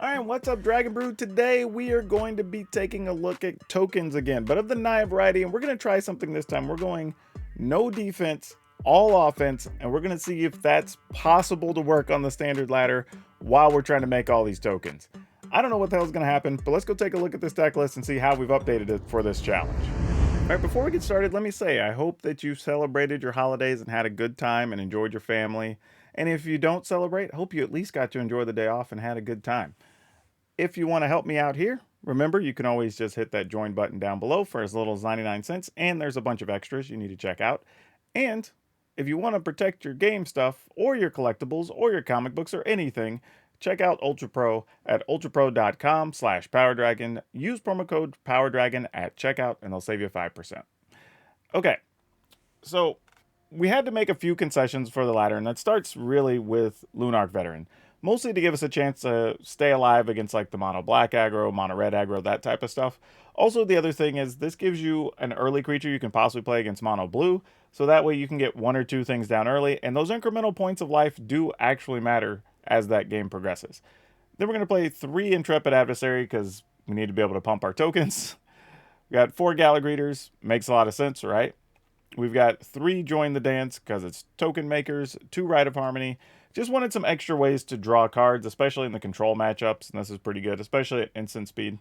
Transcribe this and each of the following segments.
Alright, what's up, Dragon Brew? Today we are going to be taking a look at tokens again, but of the Naya variety, and we're going to try something this time. We're going no defense, all offense, and we're going to see if that's possible to work on the standard ladder while we're trying to make all these tokens. I don't know what the hell is going to happen, but let's go take a look at this deck list and see how we've updated it for this challenge. Alright, before we get started, let me say, I hope that you celebrated your holidays and had a good time and enjoyed your family. And if you don't celebrate, hope you at least got to enjoy the day off and had a good time. If you want to help me out here, remember you can always just hit that join button down below for as little as 99 cents, and there's a bunch of extras you need to check out. And if you want to protect your game stuff, or your collectibles, or your comic books, or anything, check out Ultra Pro at ultrapro.com/PowrDragn. Use promo code PowrDragn at checkout, and they'll save you 5%. Okay, so we had to make a few concessions for the ladder, and that starts really with Lunarch Veteran. Mostly to give us a chance to stay alive against like the mono black aggro, mono red aggro, that type of stuff. Also, the other thing is this gives you an early creature you can possibly play against mono blue, so that way you can get one or two things down early, and those incremental points of life do actually matter as that game progresses. Then we're going to play 3 Intrepid Adversary because we need to be able to pump our tokens. We got 4 Galagreeters, makes a lot of sense, right? We've got 3 Join the Dance because it's token makers, 2 Rite of Harmony. Just wanted some extra ways to draw cards, especially in the control matchups, and this is pretty good, especially at instant speed.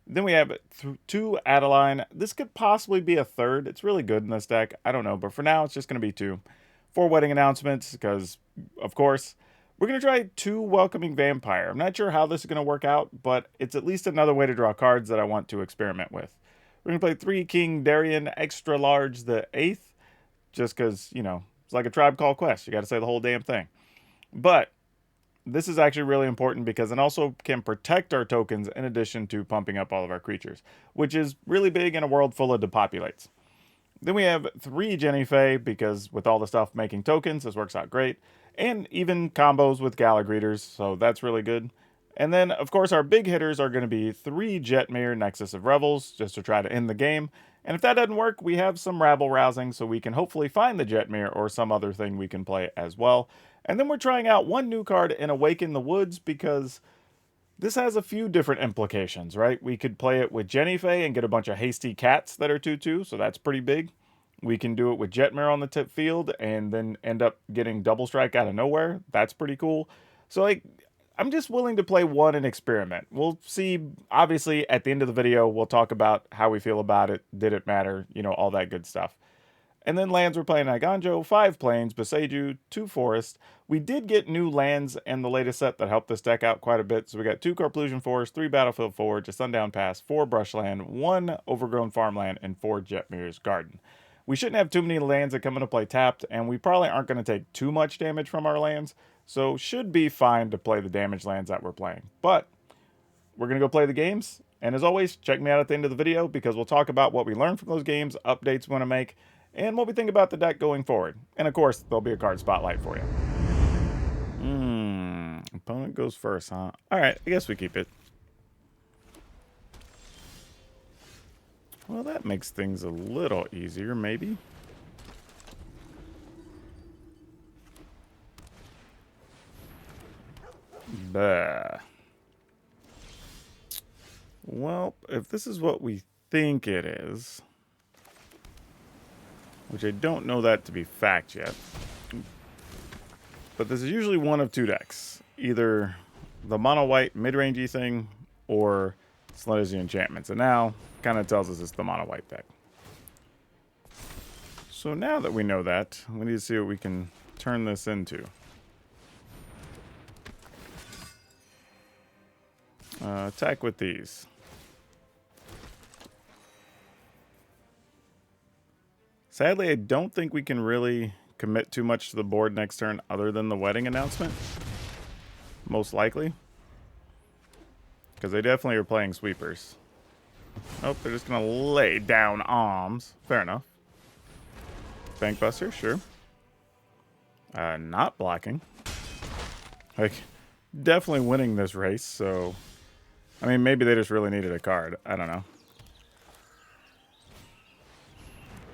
Then we have 2 Adeline. This could possibly be a third. It's really good in this deck. I don't know, but for now, it's just going to be 2. 4 Wedding Announcements, because, of course, we're going to try 2 Welcoming Vampire. I'm not sure how this is going to work out, but it's at least another way to draw cards that I want to experiment with. We're going to play 3 King Darien Extra Large the 8th, just because, you know, it's like a Tribe Call Quest. You got to say the whole damn thing. But this is actually really important because it also can protect our tokens in addition to pumping up all of our creatures, which is really big in a world full of depopulates. Then we have 3 Jenny Fae because with all the stuff making tokens, this works out great. And even combos with Galagreeters, so that's really good. And then, of course, our big hitters are going to be 3 Jetmir Nexus of Revels, just to try to end the game. And if that doesn't work, we have some Rabble Rousing, so we can hopefully find the Jetmir or some other thing we can play as well. And then we're trying out 1 new card in Awaken the Woods, because this has a few different implications, right? We could play it with Jenny Fae and get a bunch of hasty cats that are 2/2, so that's pretty big. We can do it with Jetmir on the tip field and then end up getting Double Strike out of nowhere. That's pretty cool. So, like, I'm just willing to play 1 and experiment. We'll see, obviously, at the end of the video, we'll talk about how we feel about it, did it matter, you know, all that good stuff. And then lands, we're playing Iganjo, 5 Plains, Boseiju, 2 Forest. We did get new lands in the latest set that helped this deck out quite a bit. So we got 2 Carplusion Forest, 3 Battlefield Forge, a Sundown Pass, 4 Brushland, 1 Overgrown Farmland, and 4 Jetmir's Garden. We shouldn't have too many lands that come into play tapped, and we probably aren't going to take too much damage from our lands, so should be fine to play the damage lands that we're playing. But we're going to go play the games, and as always, check me out at the end of the video, because we'll talk about what we learned from those games, updates we want to make, and what we think about the deck going forward. And of course, there'll be a card spotlight for you. Opponent goes first, huh? Alright, I guess we keep it. Well, that makes things a little easier, maybe. Bah. Well, if this is what we think it is, which I don't know that to be fact yet, but this is usually one of 2 decks. Either the mono-white mid-rangey thing or Sludder's Enchantments. And now, kind of tells us it's the mono-white deck. So now that we know that, we need to see what we can turn this into. Attack with these. Sadly, I don't think we can really commit too much to the board next turn other than the Wedding Announcement. Most likely. Because they definitely are playing sweepers. Oh, they're just going to lay down arms. Fair enough. Bankbuster, sure. Not blocking. Like, definitely winning this race, so... I mean, maybe they just really needed a card. I don't know.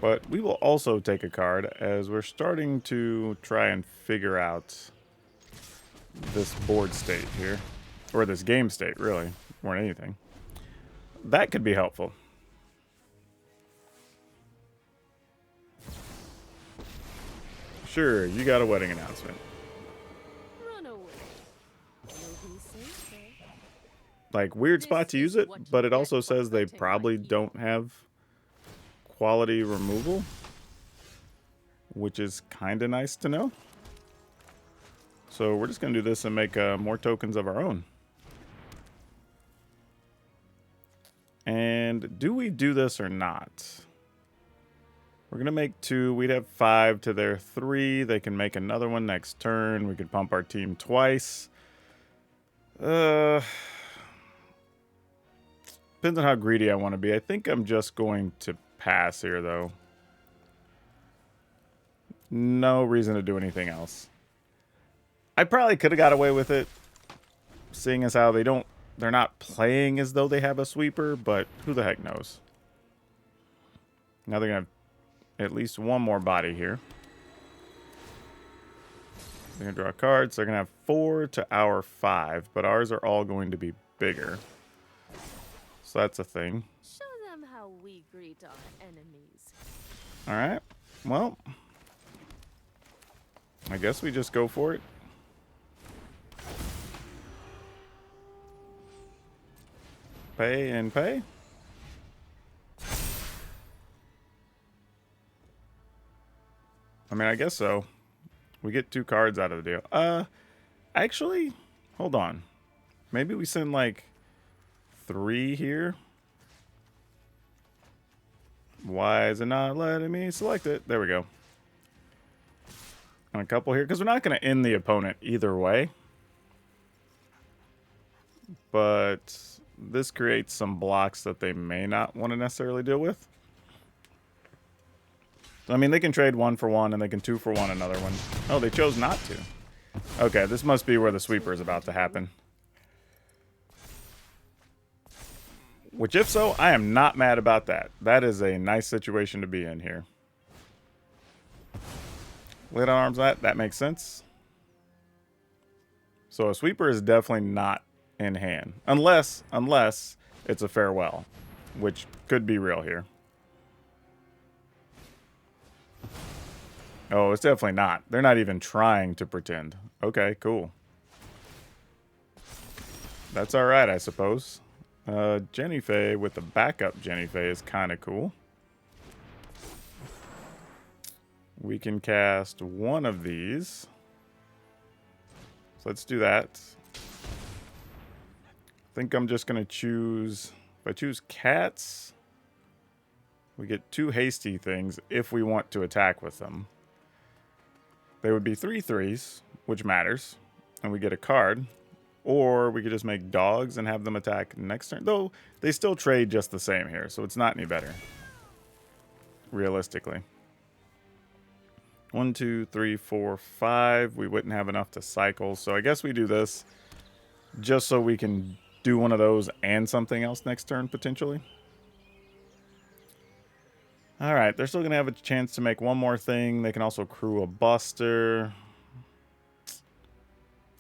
But we will also take a card as we're starting to try and figure out this board state here. Or this game state, really, more than anything. That could be helpful. Sure, you got a wedding announcement. Run away. You'll be safe, though. Like, weird spot to use it, but it also says they probably don't have quality removal, which is kind of nice to know. So we're just going to do this and make more tokens of our own. And do we do this or not? We're going to make 2. We'd have 5 to their 3. They can make another one next turn. We could pump our team twice. Depends on how greedy I want to be. I think I'm just going to pass here, though. No reason to do anything else. I probably could have got away with it, seeing as how they're not playing as though they have a sweeper, but who the heck knows. Now they're going to have at least one more body here. They're going to draw cards. They're going to have 4 to our 5, but ours are all going to be bigger. So that's a thing. Show them how we greet our enemies. All right. Well, I guess we just go for it. Pay and pay. I mean, I guess so. We get 2 cards out of the deal. Actually, hold on. Maybe we send like 3 here. Why is it not letting me select it? There we go. And a couple here, because we're not going to end the opponent either way. But this creates some blocks that they may not want to necessarily deal with. I mean, they can trade 1 for 1, and they can 2 for 1 another one. Oh, they chose not to. Okay, this must be where the sweeper is about to happen. Which, if so, I am not mad about that. That is a nice situation to be in here. Lid on arms, that makes sense. So a sweeper is definitely not in hand. Unless it's a farewell, which could be real here. Oh, it's definitely not. They're not even trying to pretend. Okay, cool. That's all right, I suppose. Jenny Faye with the backup Jenny Faye is kind of cool. We can cast one of these. So let's do that. I think I'm just going to choose... If I choose cats, we get 2 hasty things if we want to attack with them. They would be 3 3s, which matters. And we get a card. Or we could just make dogs and have them attack next turn. Though, they still trade just the same here, so it's not any better. Realistically. 1, 2, 3, 4, 5. We wouldn't have enough to cycle, so I guess we do this just so we can do one of those and something else next turn, potentially. Alright, they're still going to have a chance to make one more thing. They can also crew a buster.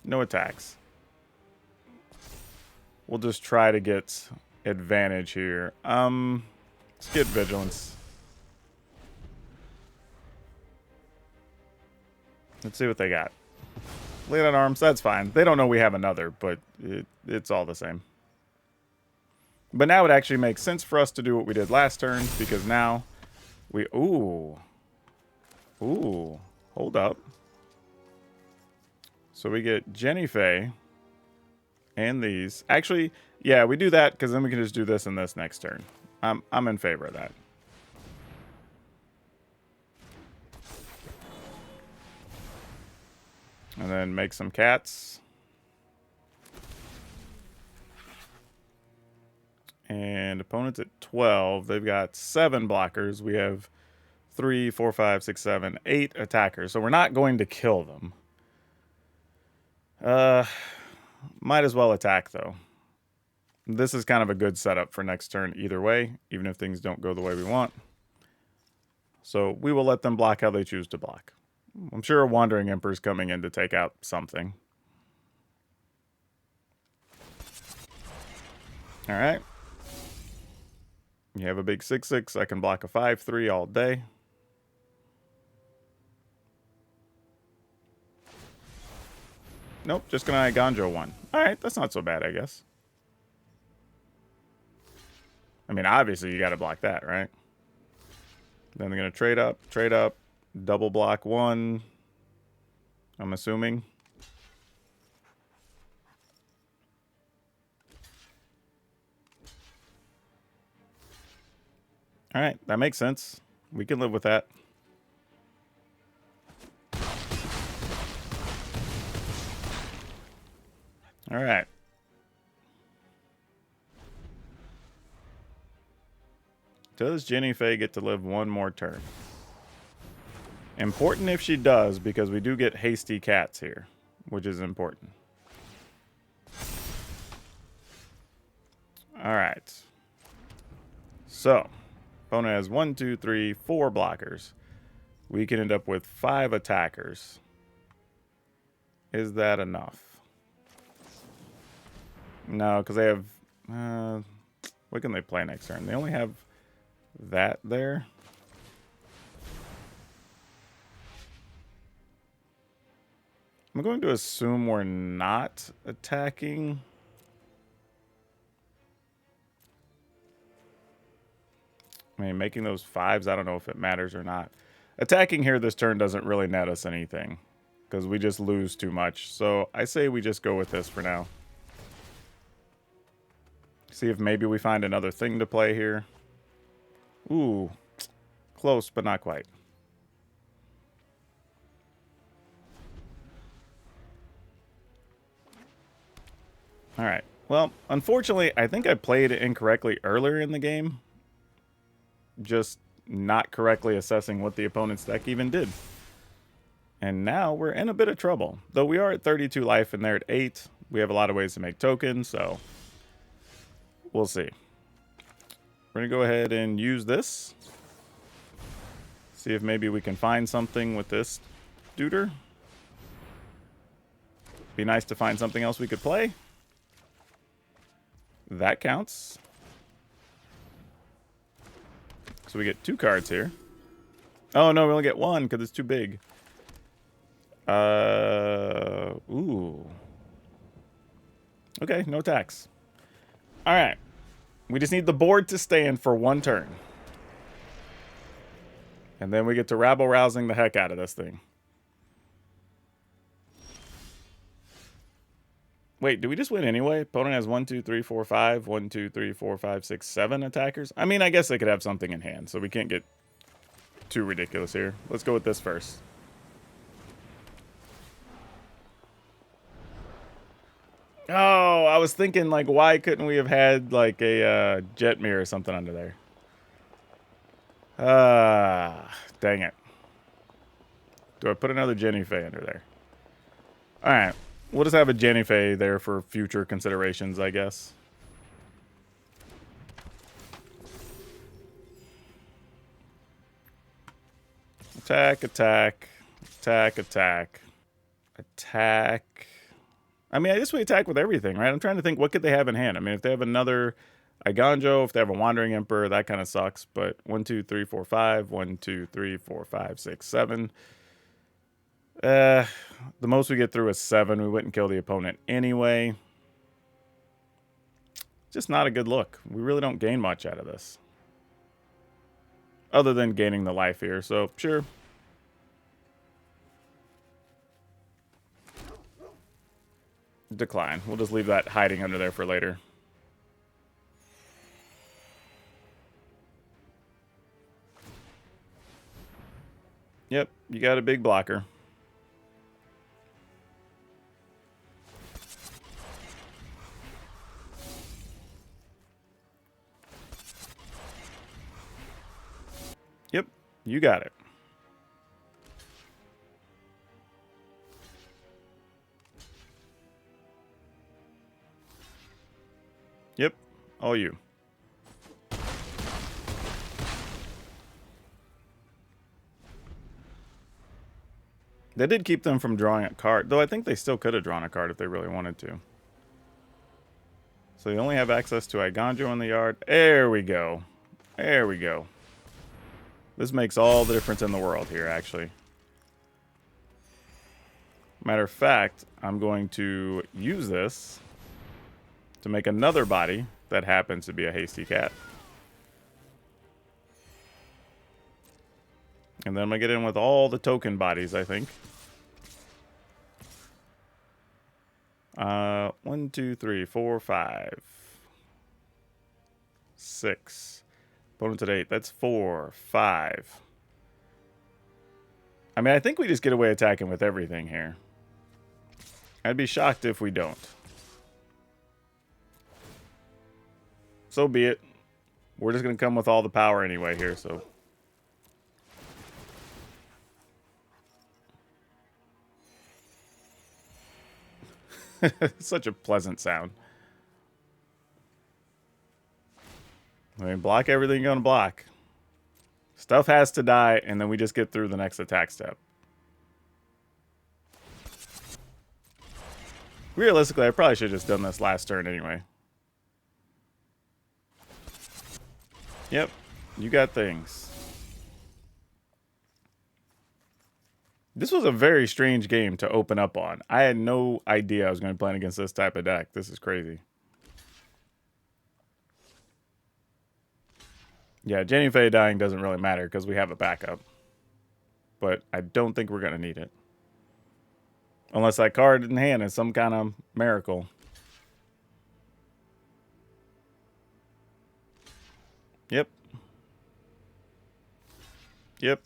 No attacks. We'll just try to get advantage here. Let's get vigilance. Let's see what they got. Lay on arms, that's fine. They don't know we have another, but it's all the same. But now it actually makes sense for us to do what we did last turn, because now we... Ooh. Hold up. So we get Jenny Faye and these. Actually, yeah, we do that, because then we can just do this and this next turn. I'm in favor of that. And then make some cats. And opponents at 12. They've got 7 blockers. We have 3, 4, 5, 6, 7, 8 attackers. So we're not going to kill them. Might as well attack, though. This is kind of a good setup for next turn either way, even if things don't go the way we want. So we will let them block how they choose to block. I'm sure a Wandering Emperor's coming in to take out something. All right. You have a big 6/6. I can block a 5/3 all day. Nope, just gonna Aggro one. All right, that's not so bad, I guess. I mean, obviously you got to block that, right? Then they're gonna trade up, double block one. I'm assuming. All right, that makes sense. We can live with that. All right. Does Jenny Faye get to live one more turn? Important if she does, because we do get hasty cats here, which is important. All right. So, opponent has 1, 2, 3, 4 blockers. We can end up with 5 attackers. Is that enough? No, because they have... what can they play next turn? They only have that there. I'm going to assume we're not attacking. I mean, making those 5s, I don't know if it matters or not. Attacking here this turn doesn't really net us anything, because we just lose too much. So I say we just go with this for now. See if maybe we find another thing to play here. Ooh, close, but not quite. All right. Well, unfortunately, I think I played it incorrectly earlier in the game. Just not correctly assessing what the opponent's deck even did. And now we're in a bit of trouble. Though we are at 32 life and they're at 8. We have a lot of ways to make tokens, so we'll see. We're going to go ahead and use this. See if maybe we can find something with this duder. Be nice to find something else we could play. That counts. So we get 2 cards here. Oh, no, we only get 1 because it's too big. Ooh. Okay, no tax. All right. We just need the board to stand for 1 turn. And then we get to rabble-rousing the heck out of this thing. Wait, do we just win anyway? Opponent has 1, 2, 3, 4, 5. 1, 2, 3, 4, 5, 6, 7 attackers. I mean, I guess they could have something in hand, so we can't get too ridiculous here. Let's go with this first. Oh, I was thinking, like, why couldn't we have had, like, a Jetmir or something under there? Dang it. Do I put another Jenny Faye under there? All right. We'll just have a Jenny Faye there for future considerations, I guess. Attack, attack, attack, attack, attack. I mean, I guess we attack with everything, right? I'm trying to think, what could they have in hand? I mean, if they have another Iganjo, if they have a Wandering Emperor, that kind of sucks. But 1, 2, 3, 4, 5. 1, 2, 3, 4, 5, 6, 7. The most we get through is 7. We wouldn't kill the opponent anyway. Just not a good look. We really don't gain much out of this. Other than gaining the life here, so sure. Decline. We'll just leave that hiding under there for later. Yep, you got a big blocker. Yep, you got it. Yep, all you. They did keep them from drawing a card, though I think they still could have drawn a card if they really wanted to. So you only have access to Igonjo in the yard. There we go. There we go. This makes all the difference in the world here, actually. Matter of fact, I'm going to use this to make another body that happens to be a hasty cat. And then I'm going to get in with all the token bodies, I think. 1, 2, 3, 4, 5, 6. Opponents at 8. That's 4, 5. I mean, I think we just get away attacking with everything here. I'd be shocked if we don't. So be it. We're just going to come with all the power anyway here, so... Such a pleasant sound. I mean, block everything you're going to block. Stuff has to die, and then we just get through the next attack step. Realistically, I probably should have just done this last turn anyway. Yep, you got things. This was a very strange game to open up on. I had no idea I was going to be playing against this type of deck. This is crazy. Yeah, Jenny Faye dying doesn't really matter because we have a backup. But I don't think we're going to need it. Unless that card in hand is some kind of miracle. Yep. Yep.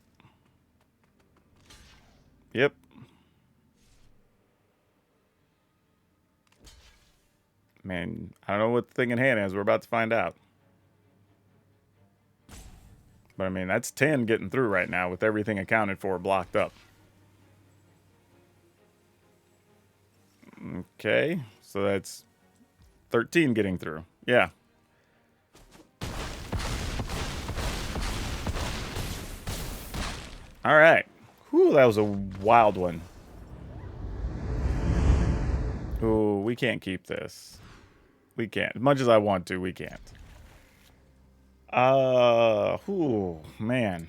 Yep. Man, I don't know what the thing in hand is. We're about to find out. But I mean, that's 10 getting through right now with everything accounted for blocked up. Okay, so that's 13 getting through. Yeah. All right. Whew, that was a wild one. Ooh, we can't keep this. We can't. As much as I want to, we can't. Ooh, man.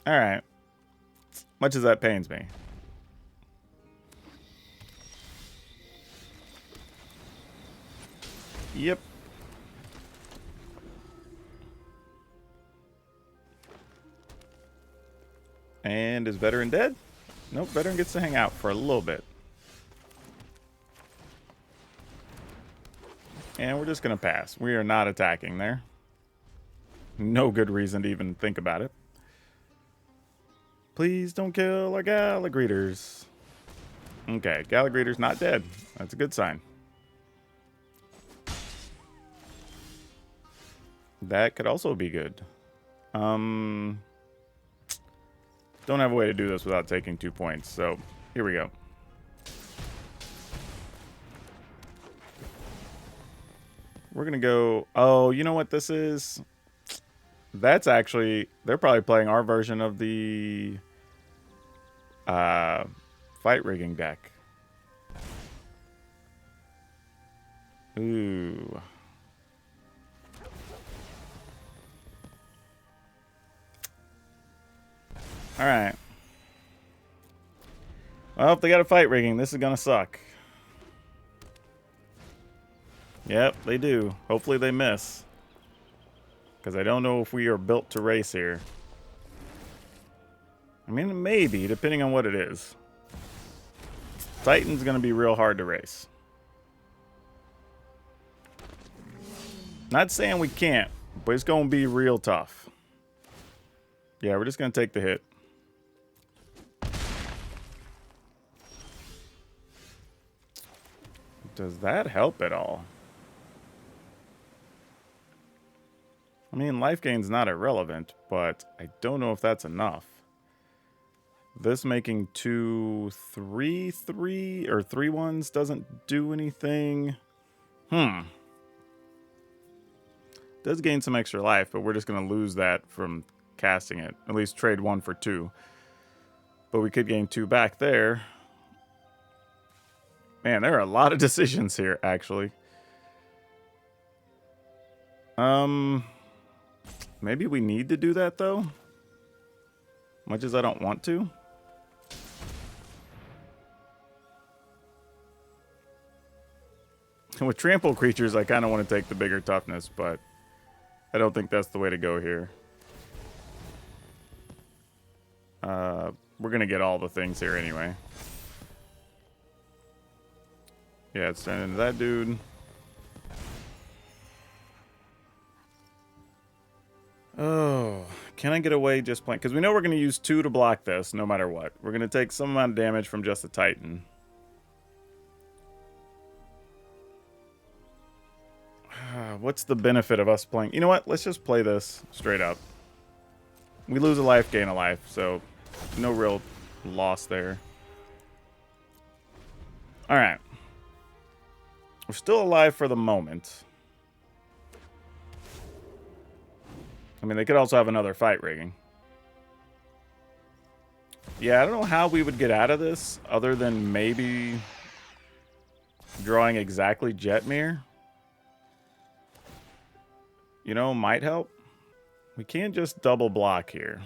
All right. Much as that pains me. Yep. And is Veteran dead? Nope, Veteran gets to hang out for a little bit. And we're just going to pass. We are not attacking there. No good reason to even think about it. Please don't kill our Galagreeters. Okay, Galagreeter's not dead. That's a good sign. That could also be good. Don't have a way to do this without taking 2 points, so here we go. We're going to go... Oh, you know what this is? That's actually... They're probably playing our version of the fight rigging deck. Ooh. Alright. Well, if they got a fight rigging, this is going to suck. Yep, they do. Hopefully they miss. Because I don't know if we are built to race here. I mean, maybe, depending on what it is. Titan's going to be real hard to race. Not saying we can't, but it's going to be real tough. Yeah, we're just going to take the hit. Does that help at all? I mean, life gain's not irrelevant, but I don't know if that's enough. This making 2, 3, 3, or 3/1s doesn't do anything. Does gain some extra life, but we're just going to lose that from casting it. At least trade 1 for 2. But we could gain 2 back there. Man, there are a lot of decisions here, actually. Maybe we need to do that, though. Much as I don't want to. With trample creatures, I kind of want to take the bigger toughness, but I don't think that's the way to go here. We're going to get all the things here anyway. Yeah, it's turning into that dude. Oh, can I get away just playing? Because we know we're going to use 2 to block this no matter what. We're going to take some amount of damage from just the Titan. What's the benefit of us playing? You know what? Let's just play this straight up. We lose a life, gain a life, so no real loss there. Alright. We're still alive for the moment. I mean, they could also have another fight rigging. Yeah, I don't know how we would get out of this other than maybe drawing exactly Jetmir. You know, might help. We can't just double block here.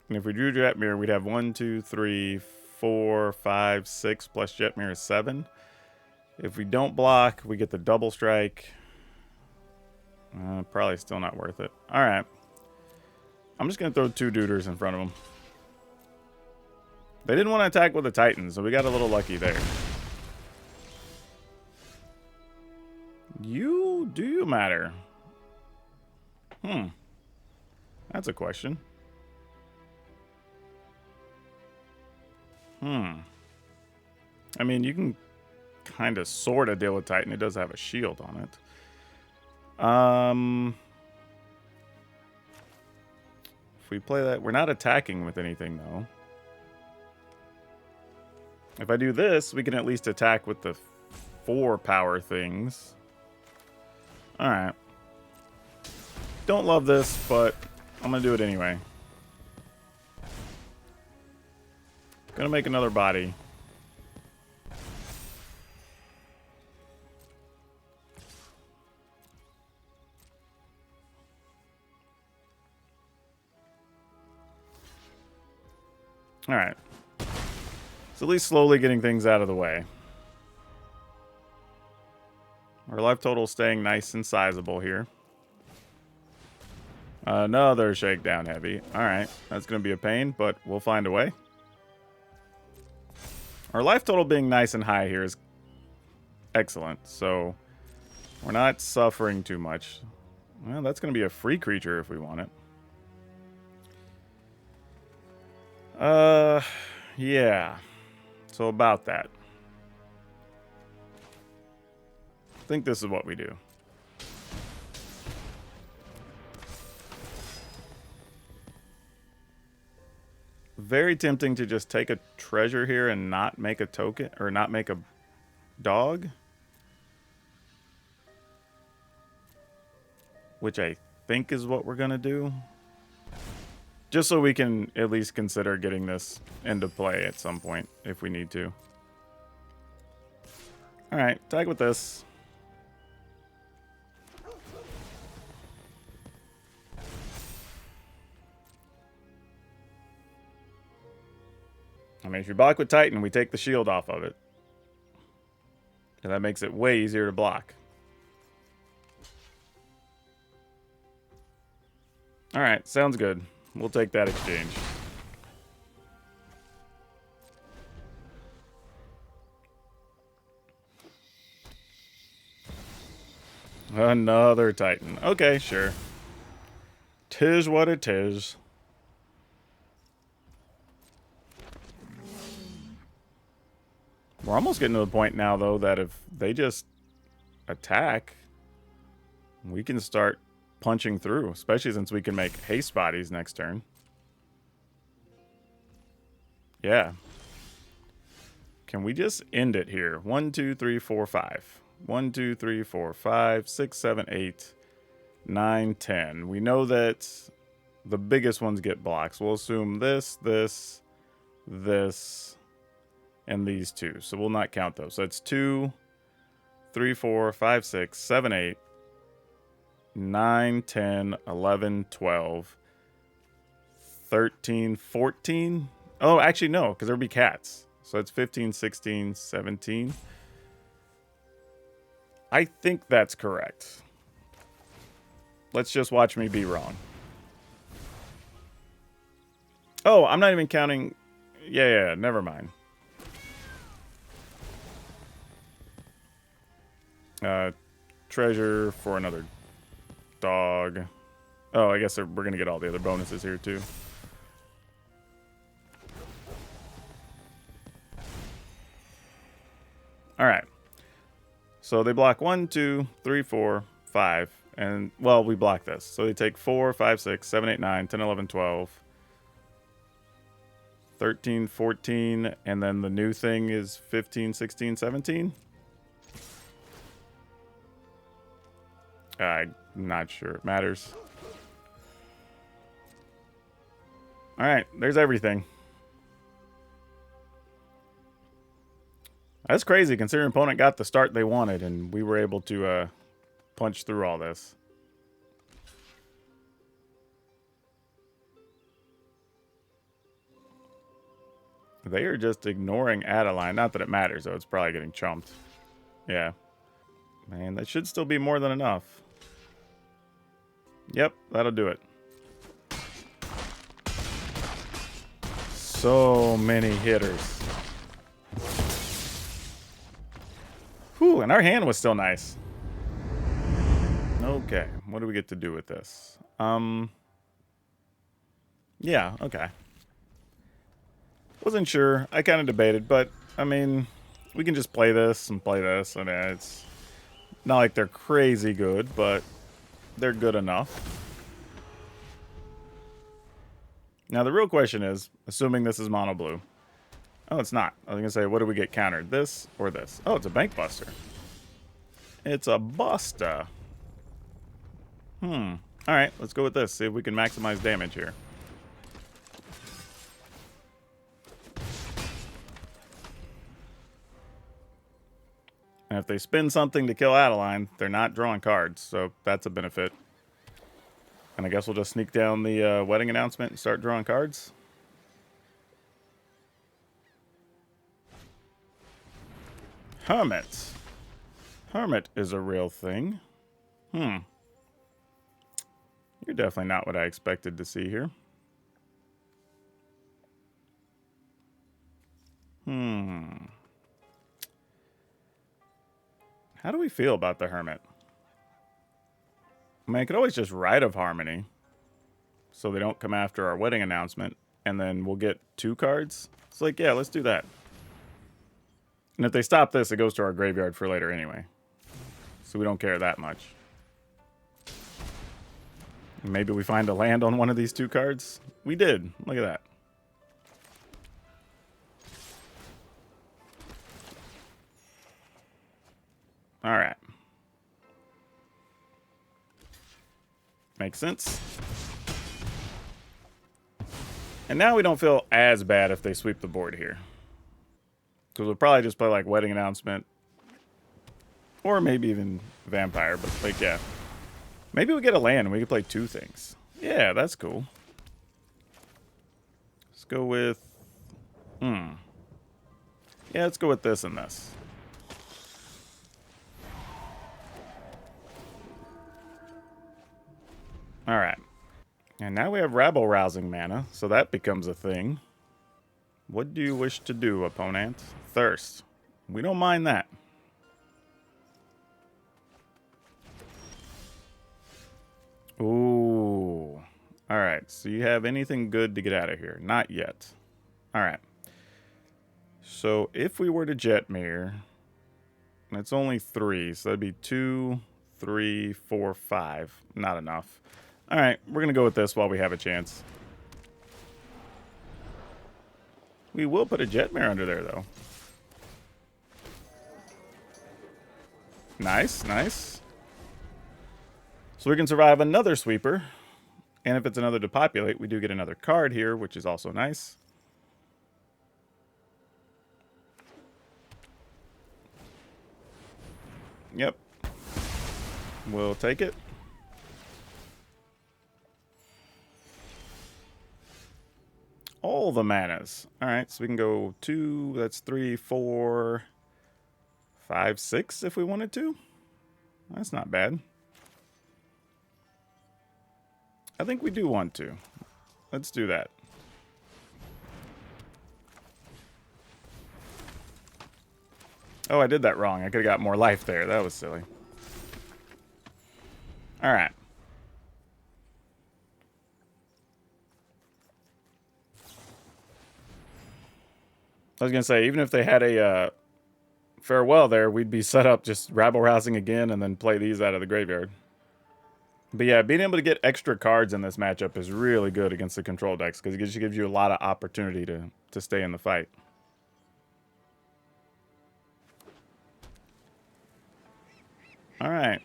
And if we drew Jetmir, we'd have 1, 2, 3, 4, 5, 6 plus Jetmir is 7. If we don't block, we get the double strike. Probably still not worth it. Alright. I'm just going to throw 2 Duders in front of them. They didn't want to attack with the Titan, so we got a little lucky there. Do you matter? That's a question. I mean, you can kind of sort of deal with Titan. It does have a shield on it. If we play that, we're not attacking with anything, though. If I do this, we can at least attack with the 4 power things. Alright. Don't love this, but I'm going to do it anyway. Gonna make another body. Alright. So at least slowly getting things out of the way. Our life total staying nice and sizable here. Another shakedown heavy. Alright, that's going to be a pain, but we'll find a way. Our life total being nice and high here is excellent, so we're not suffering too much. Well, that's going to be a free creature if we want it. Yeah. So about that. I think this is what we do. Very tempting to just take a treasure here and not make a token, or not make a dog. Which I think is what we're going to do. Just so we can at least consider getting this into play at some point, if we need to. Alright, tag with this. I mean, if you block with Titan, we take the shield off of it. And that makes it way easier to block. Alright, sounds good. We'll take that exchange. Another Titan. Okay, sure. 'Tis what it is. We're almost getting to the point now, though, that if they just attack, we can start punching through, especially since we can make haste bodies next turn. Yeah. Can we just end it here? 1, 2, 3, 4, 5. 1, 2, 3, 4, 5, 6, 7, 8, 9, 10. We know that the biggest ones get blocks. We'll assume this, this, this, and these 2. So we'll not count those. So it's 2, 3, 4, 5, 6, 7, 8, 9, 10, 11, 12, 13, 14. Oh, actually, no, because there would be cats. So it's 15, 16, 17. I think that's correct. Let's just watch me be wrong. Oh, I'm not even counting. Yeah, never mind. Treasure for another dog. Oh, I guess we're going to get all the other bonuses here, too. All right. So they block 1, 2, 3, 4, 5. And, well, we block this. So they take 4, 5, 6, 7, 8, 9, 10, 11, 12, 13, 14. And then the new thing is 15, 16, 17. I'm not sure it matters. All right, there's everything. That's crazy considering opponent got the start they wanted and we were able to punch through all this. They are just ignoring Adeline. Not that it matters, though. It's probably getting chumped. Yeah. Man, that should still be more than enough. Yep, that'll do it. So many hitters. Whew, and our hand was still nice. Okay, what do we get to do with this? Yeah, okay. Wasn't sure. I kind of debated, but, I mean, we can just play this and play this. I mean, it's not like they're crazy good, but they're good enough. Now, the real question is, assuming this is mono blue. Oh, it's not. I was going to say, what do we get countered? This or this? Oh, it's a Bank Buster. It's a Busta. All right, let's go with this. See if we can maximize damage here. And if they spin something to kill Adeline, they're not drawing cards, so that's a benefit. And I guess we'll just sneak down the wedding announcement and start drawing cards. Hermit. Hermit is a real thing. You're definitely not what I expected to see here. How do we feel about the Hermit? I mean, I could always just Rite of Harmony, so they don't come after our wedding announcement, and then we'll get 2 cards. It's like, yeah, let's do that. And if they stop this, it goes to our graveyard for later anyway. So we don't care that much. Maybe we find a land on one of these 2 cards. We did. Look at that. All right. Makes sense. And now we don't feel as bad if they sweep the board here. Because we'll probably just play like Wedding Announcement. Or maybe even Vampire. But like, yeah. Maybe we get a land and we can play 2 things. Yeah, that's cool. Let's go with... Yeah, let's go with this and this. Alright. And now we have rabble-rousing mana, so that becomes a thing. What do you wish to do, opponent? Thirst. We don't mind that. Ooh. Alright, so you have anything good to get out of here? Not yet. Alright. So if we were to Jetmir, and it's only 3, so that'd be 2, 3, 4, 5. Not enough. Alright, we're going to go with this while we have a chance. We will put a Jetmir under there, though. Nice, nice. So we can survive another sweeper. And if it's another depopulate, we do get another card here, which is also nice. Yep. We'll take it. all the manas. All right, so we can go 2, that's 3, 4, 5, 6 if we wanted to. That's not bad. I think we do want to. Let's do that. Oh, I did that wrong. I could have got more life there. That was silly. All right. I was going to say, even if they had a farewell there, we'd be set up just rabble-rousing again and then play these out of the graveyard. But yeah, being able to get extra cards in this matchup is really good against the control decks because it just gives you a lot of opportunity to stay in the fight. All right.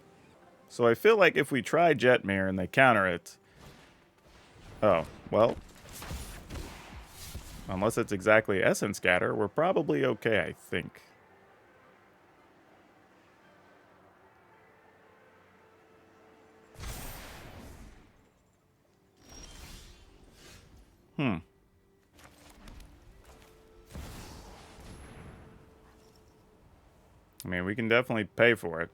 So I feel like if we try Jetmir and they counter it... Oh, well... Unless it's exactly Essence Scatter, we're probably okay, I think. I mean, we can definitely pay for it.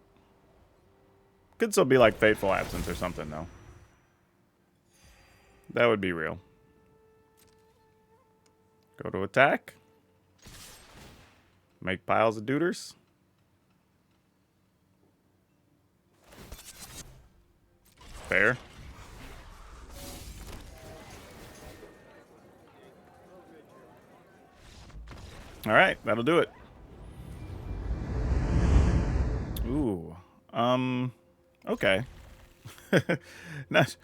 Could still be like Fateful Absence or something, though. That would be real. Go to attack. Make piles of duders. Fair. All right, that'll do it. Ooh. Okay. Not,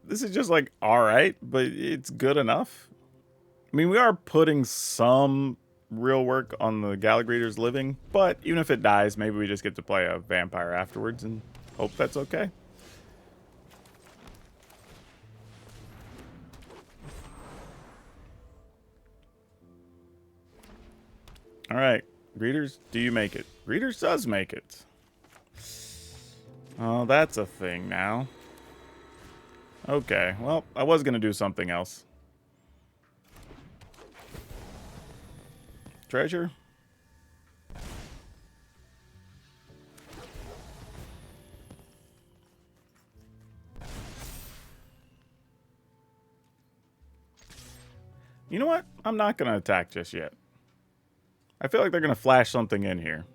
this is just like, all right, but it's good enough. I mean, we are putting some real work on the Galagreater's living, but even if it dies, maybe we just get to play a vampire afterwards and hope that's okay. All right, Greeters, do you make it? Greeters does make it. Oh, that's a thing now. Okay, well, I was going to do something else. Treasure? You know what? I'm not going to attack just yet. I feel like they're going to flash something in here.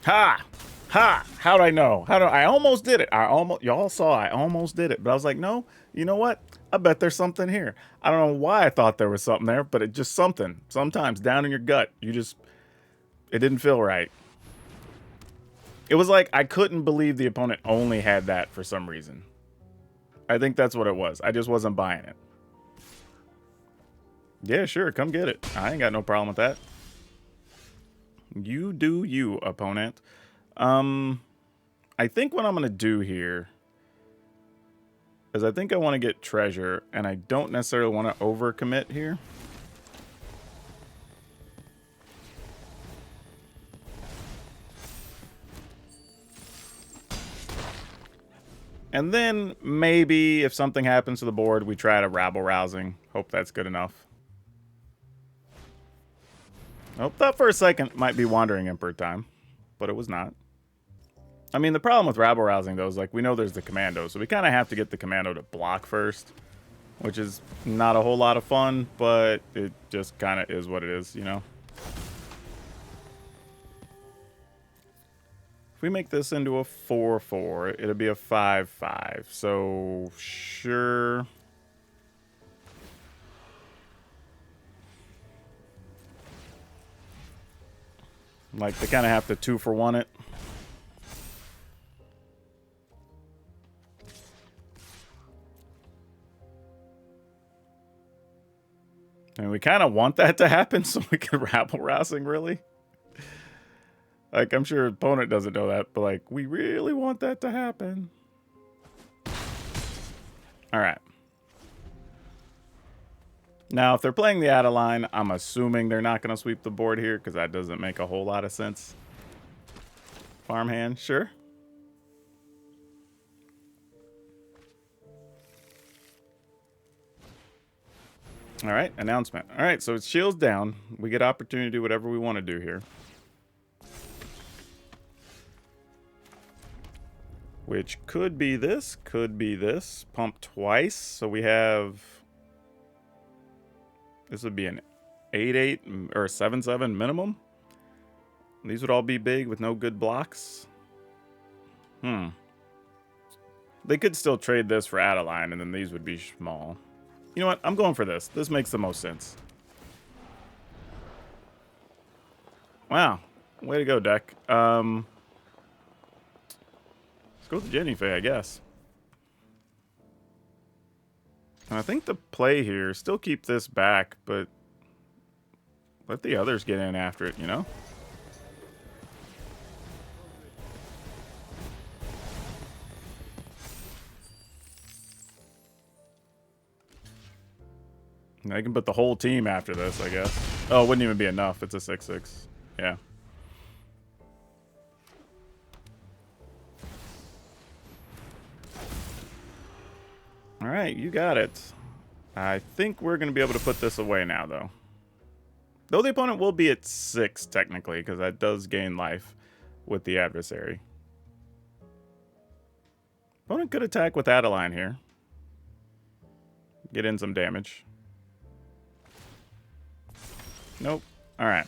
Ha! Ha! How'd I know? I almost did it. Y'all saw I almost did it. But I was like, no, you know what? I bet there's something here. I don't know why I thought there was something there, but it just something. Sometimes down in your gut, it didn't feel right. It was like I couldn't believe the opponent only had that for some reason. I think that's what it was. I just wasn't buying it. Yeah, sure. Come get it. I ain't got no problem with that. You do you, opponent. I think what I'm going to do here is I think I want to get treasure, and I don't necessarily want to overcommit here. And then maybe if something happens to the board, we try to rabble-rousing. Hope that's good enough. I thought for a second might be Wandering Emperor time, but it was not. I mean, the problem with rabble-rousing, though, is like we know there's the commando, so we kind of have to get the commando to block first, which is not a whole lot of fun, but it just kind of is what it is, you know? If we make this into a 4/4, it'll be a 5/5, so sure. Like, they kind of have to 2-for-1 it. And we kind of want that to happen so we can rabble-rousing, really. Like, I'm sure opponent doesn't know that, but, like, we really want that to happen. All right. Now, if they're playing the Adeline, I'm assuming they're not going to sweep the board here because that doesn't make a whole lot of sense. Farmhand, sure. All right, announcement. All right, so it's shields down. We get opportunity to do whatever we want to do here. Which could be this, could be this. Pump twice, so we have... This would be an 8-8 or 7-7 minimum. These would all be big with no good blocks. They could still trade this for Adeline, and then these would be small. You know what? I'm going for this. This makes the most sense. Wow. Way to go, deck. Let's go with Jenny Faye, I guess. And I think the play here is still keep this back, but let the others get in after it, you know? I can put the whole team after this, I guess. Oh, it wouldn't even be enough. It's a 6-6. Yeah. All right, you got it. I think we're going to be able to put this away now, though. Though the opponent will be at 6, technically, because that does gain life with the adversary. Opponent could attack with Adeline here. Get in some damage. Nope. All right.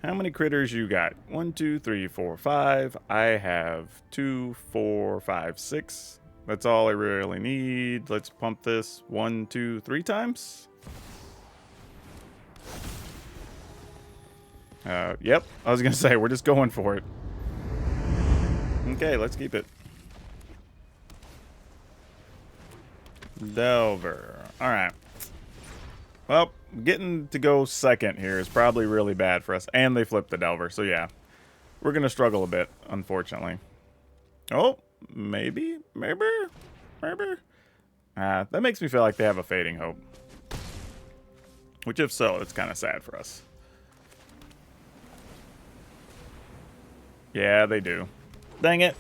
How many critters you got? 1, 2, 3, 4, 5. I have 2, 4, 5, 6. That's all I really need. Let's pump this 1, 2, 3 times. Yep. I was gonna say we're just going for it. Okay, let's keep it. Delver. All right. Well, getting to go second here is probably really bad for us. And they flipped the Delver, so yeah. We're going to struggle a bit, unfortunately. Oh, maybe. That makes me feel like they have a Fading Hope. Which, if so, it's kind of sad for us. Yeah, they do. Dang it.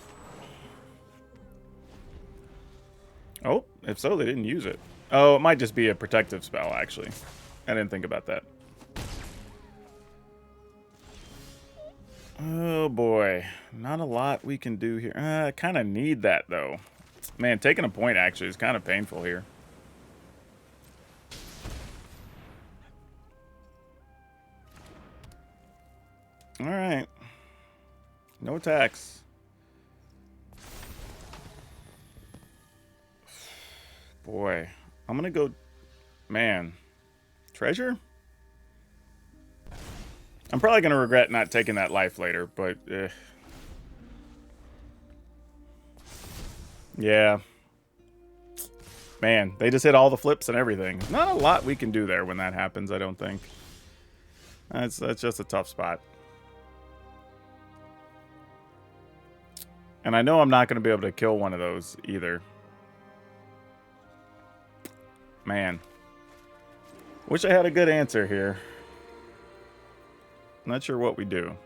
Oh, if so, they didn't use it. Oh, it might just be a protective spell, actually. I didn't think about that. Oh, boy. Not a lot we can do here. I kind of need that, though. Man, taking a point, actually, is kind of painful here. All right. No attacks. Boy. I'm going to go... Man. Treasure? I'm probably going to regret not taking that life later, but... Yeah. Man, they just hit all the flips and everything. Not a lot we can do there when that happens, I don't think. That's just a tough spot. And I know I'm not going to be able to kill one of those either. Man. Wish I had a good answer here. Not sure what we do.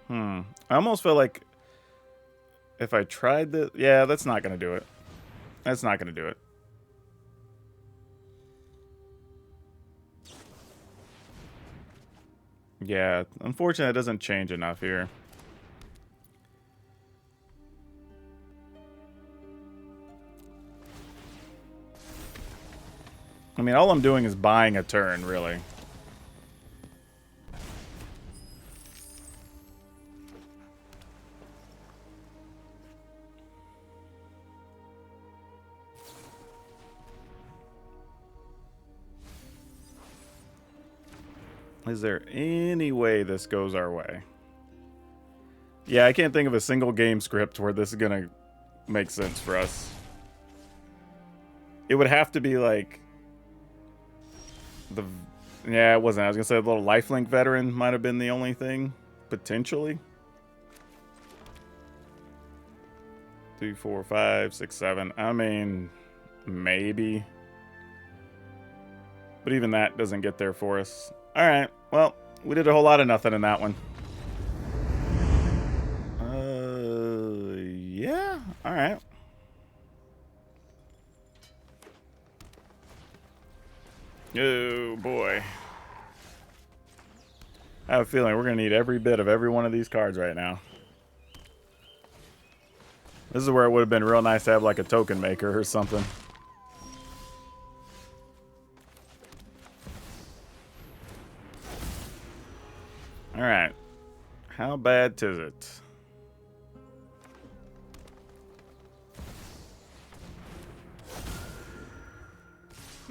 I almost feel like if I tried this... Yeah, that's not going to do it. That's not going to do it. Yeah, unfortunately it doesn't change enough here. I mean, all I'm doing is buying a turn, really. Is there any way this goes our way? Yeah, I can't think of a single game script where this is gonna make sense for us. It would have to be like... Yeah, it wasn't. I was gonna say the little lifelink veteran might have been the only thing. Potentially. 3, 4, 5, 6, 7. I mean, maybe. But even that doesn't get there for us. Alright, well, we did a whole lot of nothing in that one. Yeah. Yeah, alright. Oh, boy. I have a feeling we're going to need every bit of every one of these cards right now. This is where it would have been real nice to have like a token maker or something. Alright. How bad tis it?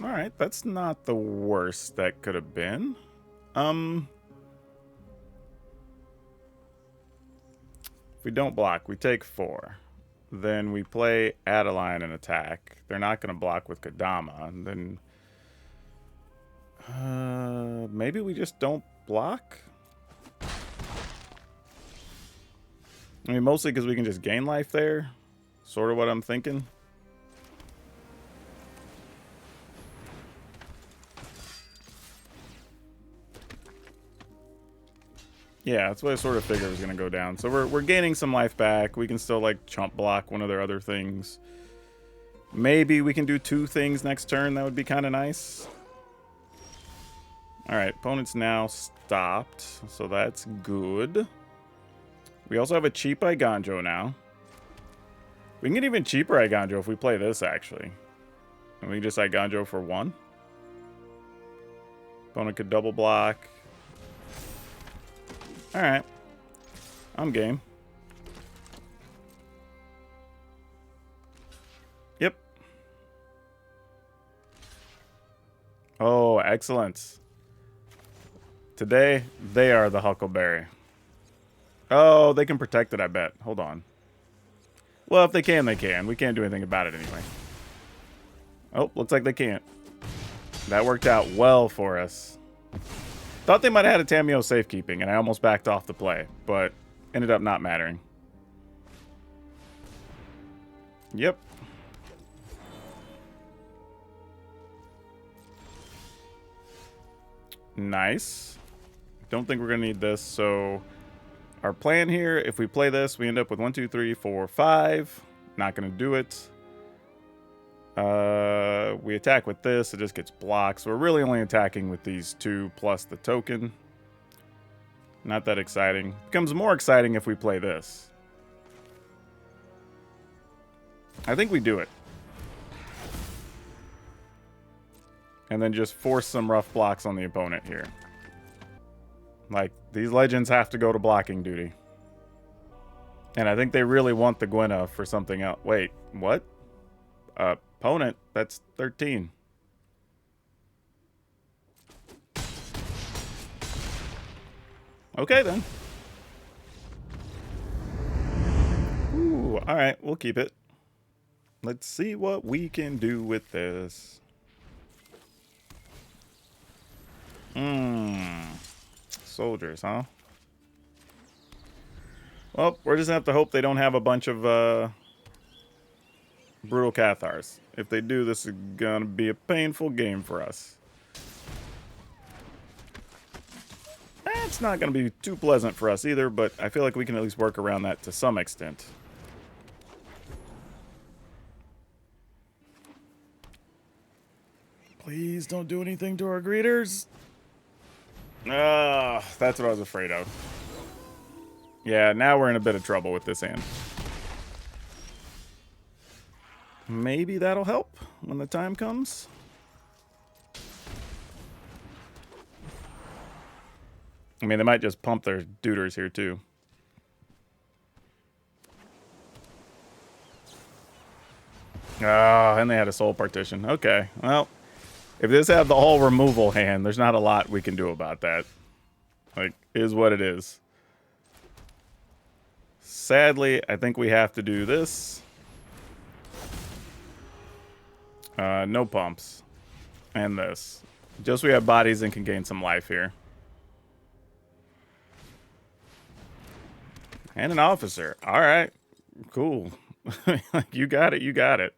Alright, that's not the worst that could have been. If we don't block, we take 4. Then we play Adeline and attack. They're not going to block with Kodama. And then maybe we just don't block? I mean, mostly because we can just gain life there. Sort of what I'm thinking. Yeah, that's what I sort of figured was going to go down. So we're gaining some life back. We can still, like, chump block one of their other things. Maybe we can do 2 things next turn. That would be kind of nice. Alright, opponent's now stopped. So that's good. We also have a cheap Iganjo now. We can get even cheaper Iganjo if we play this, actually. And we just Iganjo for 1. Opponent could double block. Alright. I'm game. Yep. Oh, excellent. Today, they are the Huckleberry. Oh, they can protect it, I bet. Hold on. Well, if they can, they can. We can't do anything about it anyway. Oh, looks like they can't. That worked out well for us. Thought they might have had a Tameo safekeeping, and I almost backed off the play, but ended up not mattering. Yep. Nice. Don't think we're going to need this, so our plan here, if we play this, we end up with 1, 2, 3, 4, 5. Not going to do it. We attack with this, it just gets blocked. So we're really only attacking with these 2 plus the token. Not that exciting. Becomes more exciting if we play this. I think we do it. And then just force some rough blocks on the opponent here. Like, these legends have to go to blocking duty. And I think they really want the Gwenna for something else. Wait, what? Opponent, that's 13. Okay, then. Ooh, alright, we'll keep it. Let's see what we can do with this. Soldiers, huh? Well, we're just gonna have to hope they don't have a bunch of Brutal Cathars. If they do, this is gonna be a painful game for us. It's not gonna be too pleasant for us either, but I feel like we can at least work around that to some extent. Please don't do anything to our greeters. That's what I was afraid of. Yeah, now we're in a bit of trouble with this hand. Maybe that'll help when the time comes. I mean, they might just pump their duders here, too. Oh, and they had a soul partition. Okay, well, if this had the all removal hand, there's not a lot we can do about that. Like, is what it is. Sadly, I think we have to do this. No pumps. And this. Just we have bodies and can gain some life here. And an officer. Alright. Cool. You got it, you got it.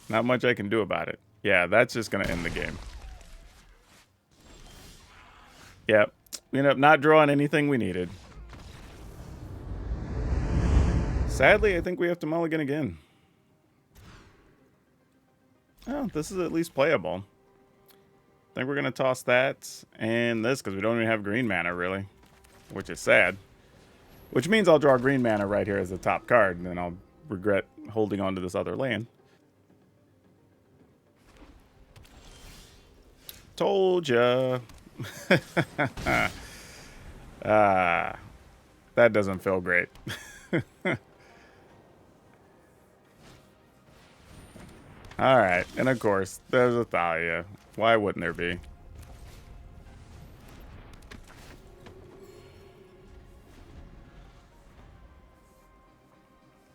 Not much I can do about it. Yeah, that's just going to end the game. Yep. We ended up not drawing anything we needed. Sadly, I think we have to mulligan again. Oh, this is at least playable. I think we're going to toss that and this because we don't even have green mana, really. Which is sad. Which means I'll draw green mana right here as the top card, and then I'll regret holding on to this other land. Told ya. That doesn't feel great. Alright, and of course, there's a Thalia. Why wouldn't there be?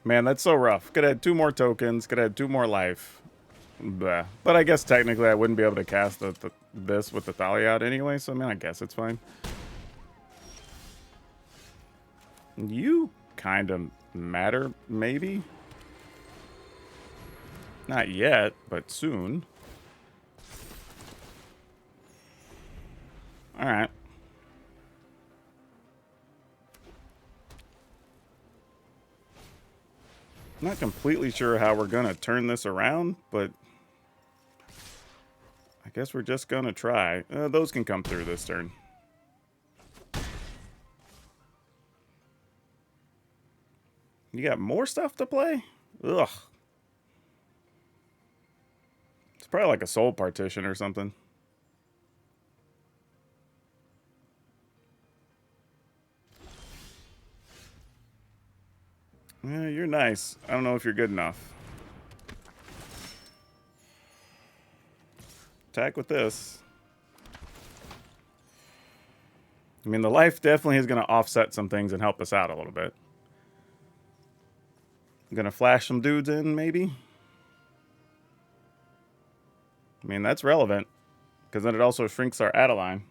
Man, that's so rough. Could have had 2 more tokens, could have had 2 more life. Bleh. But I guess technically I wouldn't be able to cast this with the Thalia out anyway, so I mean, I guess it's fine. You kind of matter, maybe? Not yet, but soon. Alright. I'm not completely sure how we're going to turn this around, but I guess we're just going to try. Those can come through this turn. You got more stuff to play? Ugh. It's probably like a soul partition or something. Yeah, you're nice. I don't know if you're good enough. Attack with this. I mean, the life definitely is going to offset some things and help us out a little bit. I'm going to flash some dudes in, maybe? I mean, that's relevant, because then it also shrinks our Adeline.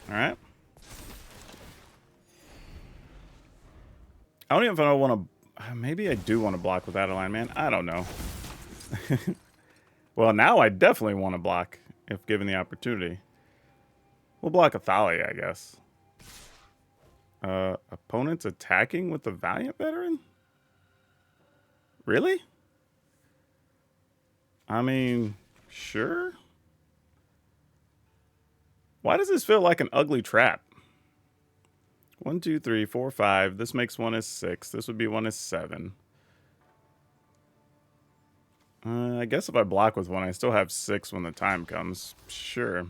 Alright. I don't even know if I want to... Maybe I do want to block with Adeline, man. I don't know. Well, now I definitely want to block, if given the opportunity. We'll block a Thalia, I guess. Opponents attacking with the Valiant Veteran? Really? I mean, sure. Why does this feel like an ugly trap? 1, 2, 3, 4, 5. This makes one as 6. This would be one as 7. I guess if I block with one, I still have 6 when the time comes. Sure.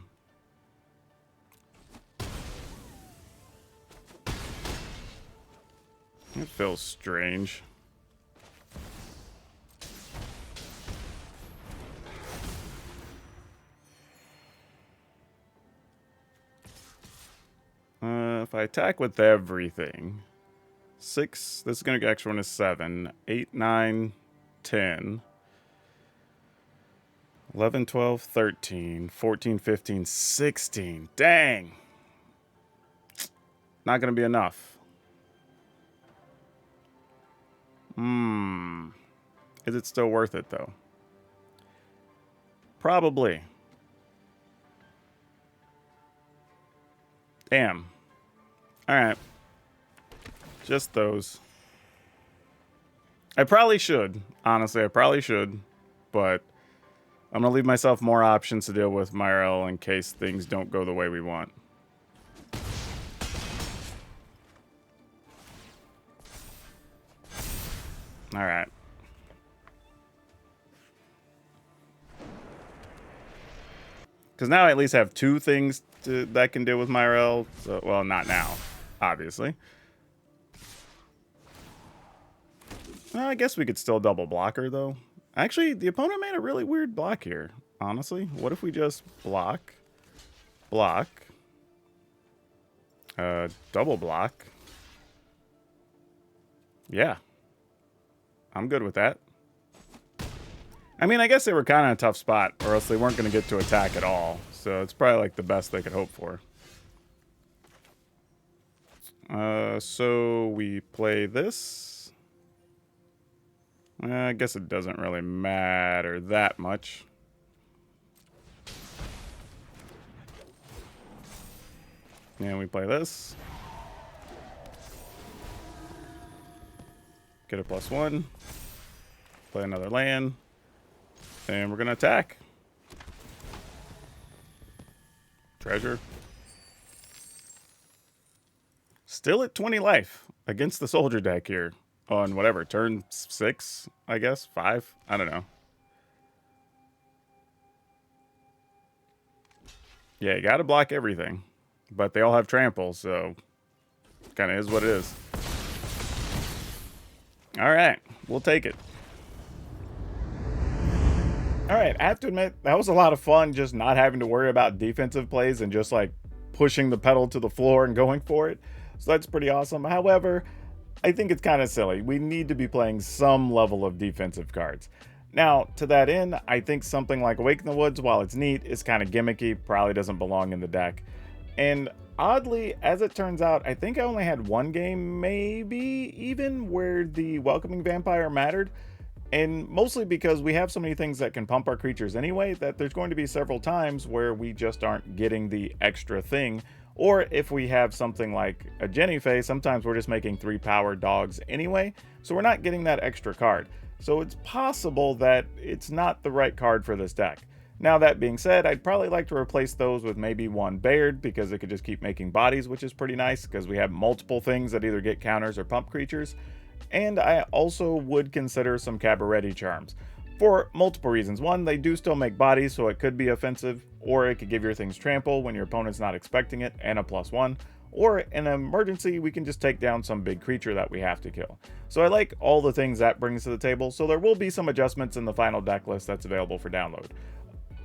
It feels strange. If I attack with everything, 6, this is going to get extra one is 7, 8, 9, 10, 11, 12, 13, 14, 15, 16. Dang. Not going to be enough. Is it still worth it, though? Probably. Damn. Alright. Just those. I probably should. Honestly, I probably should. But I'm going to leave myself more options to deal with Myrel in case things don't go the way we want. Alright. Because now I at least have 2 things that can deal with Myrel. So, well, not now, obviously. I guess we could still double block her, though. Actually, the opponent made a really weird block here, honestly. What if we just block, block, double block? Yeah. I'm good with that. I mean, I guess they were kind of in a tough spot, or else they weren't going to get to attack at all. So it's probably like the best they could hope for. So we play this. I guess it doesn't really matter that much. And we play this. Get a +1. Play another land. And we're going to attack. Treasure. Still at 20 life against the soldier deck here on whatever, turn 6, I guess, 5, I don't know. Yeah, you gotta block everything, but they all have trample, so kind of is what it is. All right, we'll take it. All right, I have to admit, that was a lot of fun just not having to worry about defensive plays and just like pushing the pedal to the floor and going for it. So that's pretty awesome. However, I think it's kind of silly. We need to be playing some level of defensive cards. Now, to that end, I think something like Awaken the Woods, while it's neat, is kind of gimmicky, probably doesn't belong in the deck. And oddly, as it turns out, I think I only had one game, maybe even, where the Welcoming Vampire mattered. And mostly because we have so many things that can pump our creatures anyway, that there's going to be several times where we just aren't getting the extra thing. Or if we have something like a Jennifer, sometimes we're just making 3 power dogs anyway, so we're not getting that extra card. So it's possible that it's not the right card for this deck. Now that being said, I'd probably like to replace those with maybe one Bayard, because it could just keep making bodies, which is pretty nice, because we have multiple things that either get counters or pump creatures. And I also would consider some Cabaretti Charms. For multiple reasons. One, they do still make bodies, so it could be offensive, or it could give your things trample when your opponent's not expecting it, and a +1. Or in an emergency, we can just take down some big creature that we have to kill. So I like all the things that brings to the table, so there will be some adjustments in the final deck list that's available for download.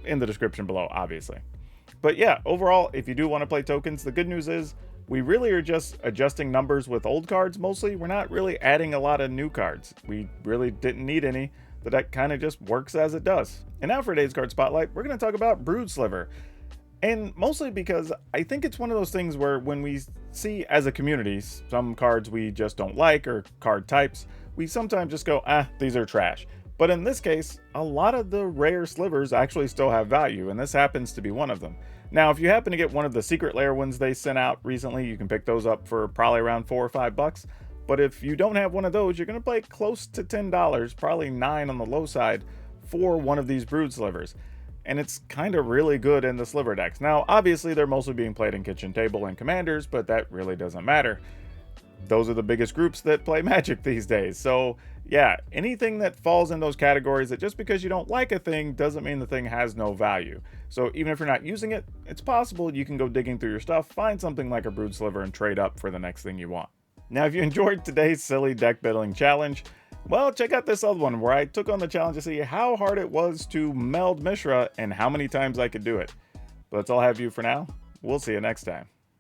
In the description below, obviously. But yeah, overall, if you do want to play tokens, the good news is, we really are just adjusting numbers with old cards mostly. We're not really adding a lot of new cards. We really didn't need any. The deck kind of just works as it does. And now for today's card spotlight, we're going to talk about Brood-Sliver. And mostly because I think it's one of those things where when we see as a community some cards we just don't like or card types, we sometimes just go, these are trash. But in this case, a lot of the rare slivers actually still have value, and this happens to be one of them. Now, if you happen to get one of the secret lair ones they sent out recently, you can pick those up for probably around $4 or $5. But if you don't have one of those, you're going to pay close to $10, probably $9 on the low side, for one of these Brood Slivers. And it's kind of really good in the sliver decks. Now, obviously, they're mostly being played in Kitchen Table and Commanders, but that really doesn't matter. Those are the biggest groups that play Magic these days. So, yeah, anything that falls in those categories, that just because you don't like a thing doesn't mean the thing has no value. So even if you're not using it, it's possible you can go digging through your stuff, find something like a Brood Sliver, and trade up for the next thing you want. Now, if you enjoyed today's silly deck building challenge, well, check out this other one where I took on the challenge to see how hard it was to meld Mishra and how many times I could do it. But that's all I have for you for now. We'll see you next time.